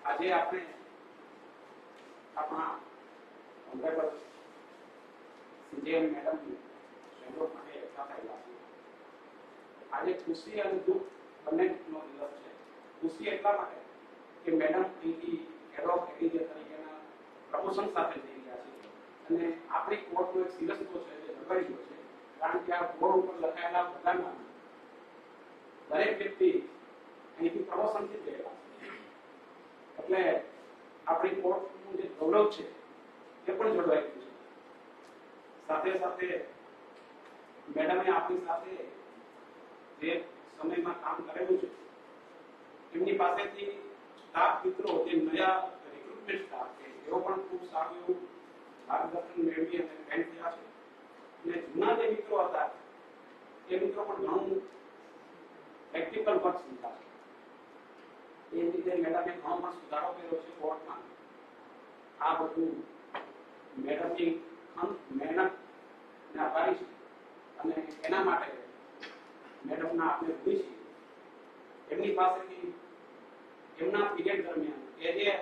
આજે આપણે આપણા ઓનરેબલ સીજેએમ મેડમ સહયોગ માટે એકઠા થયેલા છે. આજે ખુશી અને દુઃખ બંનેનો દિવસ છે. ખુશી એટલા માટે કે મેડમ અહીંથી એડોક એડિટર તરીકેના પ્રમોશન સાથે જઈ રહ્યા છે અને આપણી કોર્ટનો એક સિરસ્તો છે જે નકારી ગયો છે, કારણ કે આ બોર્ડ ઉપર લખાયેલા બધાના દરેક વ્યક્તિ અહીંથી પ્રમોશનથી ગયેલા છે. એટલે આપણી કોર્ટનું જે ગૌરવ છે એ પણ જળવાઈ ગયું છે. સાથે સાથે મેડમે આપણી સાથે જે સમયમાં કામ કરેલું છે એમની પાસેથી સ્ટાફ મિત્રો જે નયા રિક્રુટમેન્ટ સ્ટાફ છે એવો પણ ખૂબ સારું એવું માર્ગદર્શન મેળવી અને ટ્રેન થયા છે. અને જૂના જે મિત્રો હતા એ મિત્રો પણ ઘણું પ્રેક્ટિકલ વર્ક શીખ્યા છે. એ રીતે મેડમે ઘણો પણ સુધારો કર્યો છે કોર્ટમાં. આ બધું મેડમની મહેનત ને આભારી છે અને એના માટે મેડમના આપણે ભૂલી છીએ. એમની પાસેથી એમના પીરિયડ દરમિયાન એ જે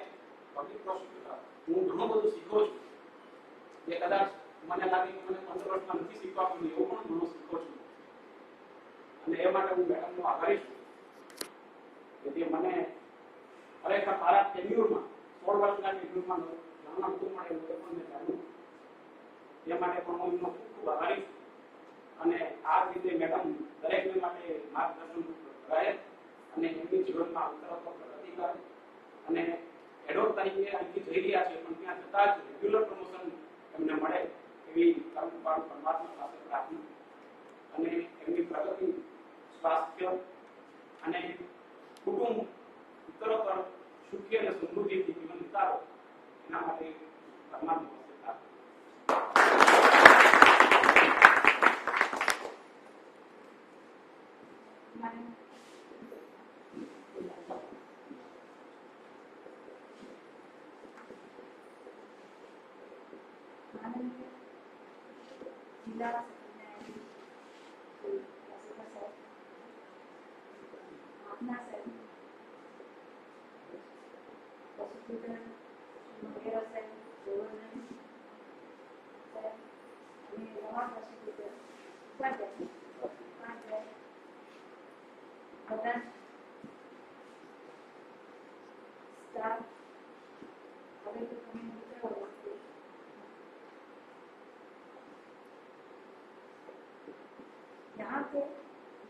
પબ્લિક પ્રોસિક્યુટર હું ઘણું બધું શીખો છું, જે કદાચ મને લાગે કે મને 15 વર્ષમાં નથી શીખવા મળ્યું એવું પણ ઘણું શીખો છું. અને એ માટે હું મેડમનો આભારી છું કે જે મને ખરેખર મારા ટેન્યુરમાં 16 વર્ષના ટેન્યુરમાં જાણવા નતું મળે એવું પણ મેં જાણ્યું. એ માટે પણ હું એમનો ખૂબ ખૂબ આભારી છું. અને આ રીતે મેડમ દરેકને માટે માર્ગદર્શન રહે અને એમની જીવનમાં ઉત્તરોત્તર પ્રગતિ કરે અને એડોક તરીકે અહીંથી જઈ રહ્યા છે પણ ત્યાં જતા જ રેગ્યુલર પ્રમોશન એમને મળે એવી પરમાત્મા પાસે પ્રાર્થના. અને એમની પ્રગતિ, સ્વાસ્થ્ય અને કુટુંબ ઉત્તરોત્તર સુખી અને સમૃદ્ધિથી જીવન વિતાવે એના માટે પરમાત્મા પાસે પ્રાર્થના. यहाँ पे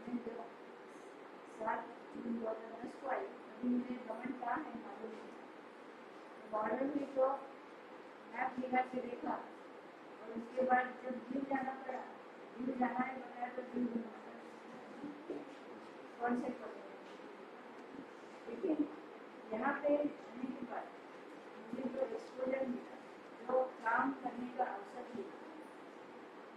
मैं जो 7 जून 2010 को आई अभी मुझे गवर्नमेंट क्या है मालूम नहीं. बॉर्डर में तो मैप निकाल के देखा और उसके बाद जब दिल जाना पड़ा, दिल जाना है बताया तो दिल घूमना पड़ा. कौन से ठीक है, यहाँ पे आने के बाद मुझे जो एक्सपोजर मिला, जो काम करने का अवसर मिला,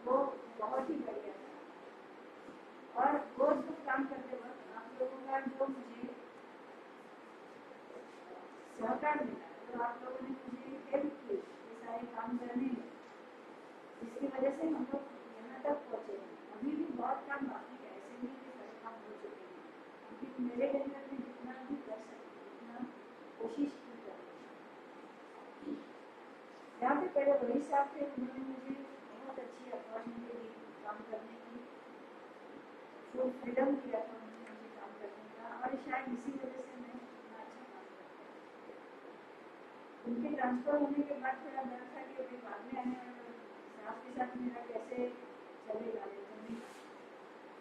वो बहुत ही बढ़िया था। और वो जो काम करते वक्त आप लोगों का जो मुझे सहकार मिला, तो आप लोगों ने मुझे हेल्प की ये सारे काम करने में, जिसकी वजह से हम लोग यहाँ तक पहुँचे हैं। अभी भी बहुत काम बाकी है, ऐसे नहीं कि सारे काम हो चुके हैं, लेकिन मेरे लेवल में जितना भी कर सकते उतना कोशिश की करें। यहाँ पे पहले वही साहब थे, उन्होंने मुझे बहुत अच्छी अपॉर्चुनिटी दी काम करने की, फुल फ्रीडम दिया था उन्होंने मुझे काम करने का, और शायद इसी वजह से मैं इतना अच्छा काम करता हूँ। उनके ट्रांसफर होने के बाद थोड़ा डर था कि अभी बाद में आने वाले साहब के साथ मेरा कैसे चलेगा,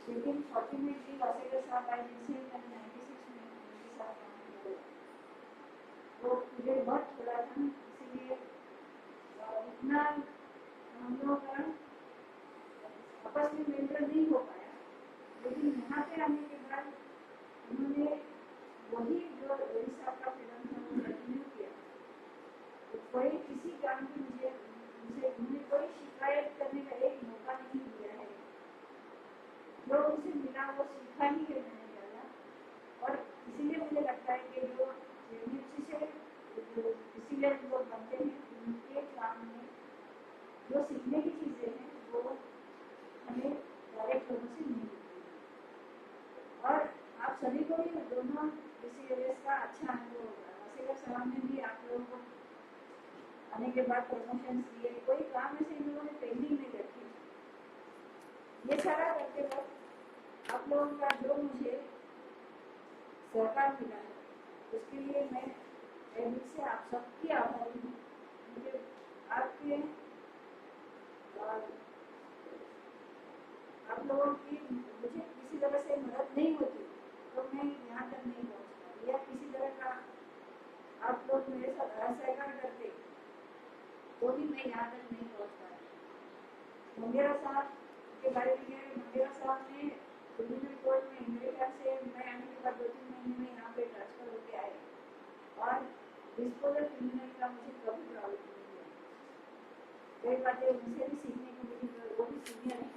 लेकिन फॉर्चुनेटली वासेकर साहब आए, जिनसे मैंने 96 में उनके साथ काम किया, वो मुझे बहुत छोड़ा था, इसीलिए इतना हम लोगों का आपस में मेंटर नहीं हो पाया। लेकिन यहाँ पे आने के बाद उन्होंने वही जो रवि साहब का फिल्म था वो कंटिन्यू किया। तो कोई किसी काम की मुझे उन्होंने कोई शिकायत करने का एक मौका नहीं दिया है। जो उनसे मिला वो सीखा ही है मैंने ज़्यादा, और इसीलिए मुझे लगता है कि जो जेएनयूसी से इसीलिए लोग बनते हैं, उनके काम में जो सीखने की चीज़ें हैं वो हमें डायरेक्ट लोगों से नहीं मिलती है। और आप सभी को भी दोनों DCLS का अच्छा अनुभव होगा। वासेकर साहब ने भी आप लोगों को आने के बाद प्रमोशन दिए, कोई काम ऐसे इन लोगों ने पेंडिंग नहीं रखी। ये सारा करते वक्त आप लोगों का जो मुझे सहकार मिला है, उसके लिए मैं दिल से आप सबकी आभारी हूँ। मुझे आपके आप लोगों की मुझे किसी तरह से मदद नहीं होती तो मैं यहाँ तक नहीं पहुँचता, या किसी तरह का आप लोग मेरे साथ असहकार करते तो भी मैं यहाँ तक नहीं पहुँच पाती। मंगेरा साहब के बारे में, मंगेरा साहब ने क्रिमिनल कोर्ट में मेरे ख्याल से मैं आने के बाद 2-3 महीने में यहाँ पे ट्रांसफर होके आए, और डिस्पोजल क्रिमिनल का मुझे कभी प्रॉब्लम नहीं हुआ। कई बातें उनसे भी सीखने को मिली, वो भी सीनियर है,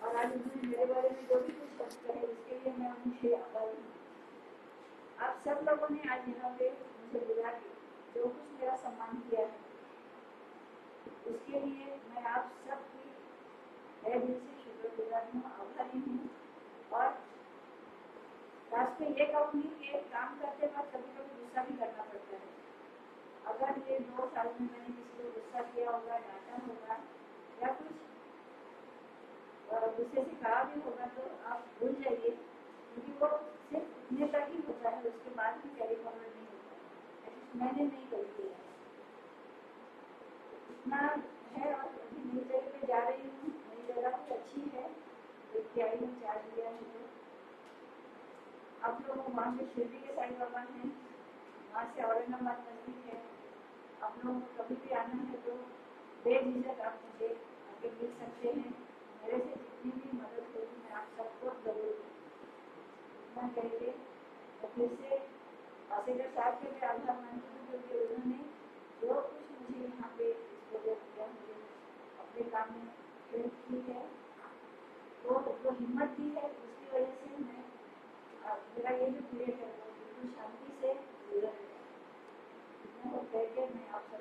और आज उन्होंने मेरे बारे में जो भी कुछ शब्द कहे उसके लिए मैं उनसे आभारी हूँ। आप सब लोगों ने आज यहाँ पे मुझे बुला के जो कुछ मेरा सम्मान किया है, उसके लिए मैं आप सबकी तहे दिल से शुक्रगुजार हूँ, आभारी हूँ। और लास्ट में ये कहूँगी कि काम करते वक्त कभी कभी गुस्सा भी करना पड़ता है। अगर ये 2 साल में मैंने किसी को गुस्सा किया होगा, डांटा होगा, या कुछ गुस्से से कहा भी होगा, तो आप भूल जाइए, क्योंकि वो सिर्फ इतने तक ही होता है, उसके बाद भी कैरी फॉरवर्ड नहीं होता है। मैंने नहीं कर दिया इतना है। और अभी नई जगह पे जा रही हूँ, नई जगह भी अच्छी है, देख के आई हूँ, चार्ज लिया है। तो आप लोग वहाँ पे शिरडी के साईं बाबा हैं, वहाँ से औरंगाबाद नजदीक है। आप लोगों को कभी भी आना है तो बेझिझक आप मुझे आगे मिल सकते हैं। मेरे से जितनी भी मदद होगी मैं आप सबको जरूर इतना कह के और फिर से वासेकर साहब के भी आभार मानती हूँ, क्योंकि उन्होंने जो कुछ मुझे यहाँ पे इस प्रोजेक्ट किया, मुझे अपने काम में हेल्प की है, तो जो हिम्मत दी है उसकी वजह से मैं मेरा ये जो पीरियड है वो बिल्कुल शांति से गुजर गया। इतना कह के मैं आप सब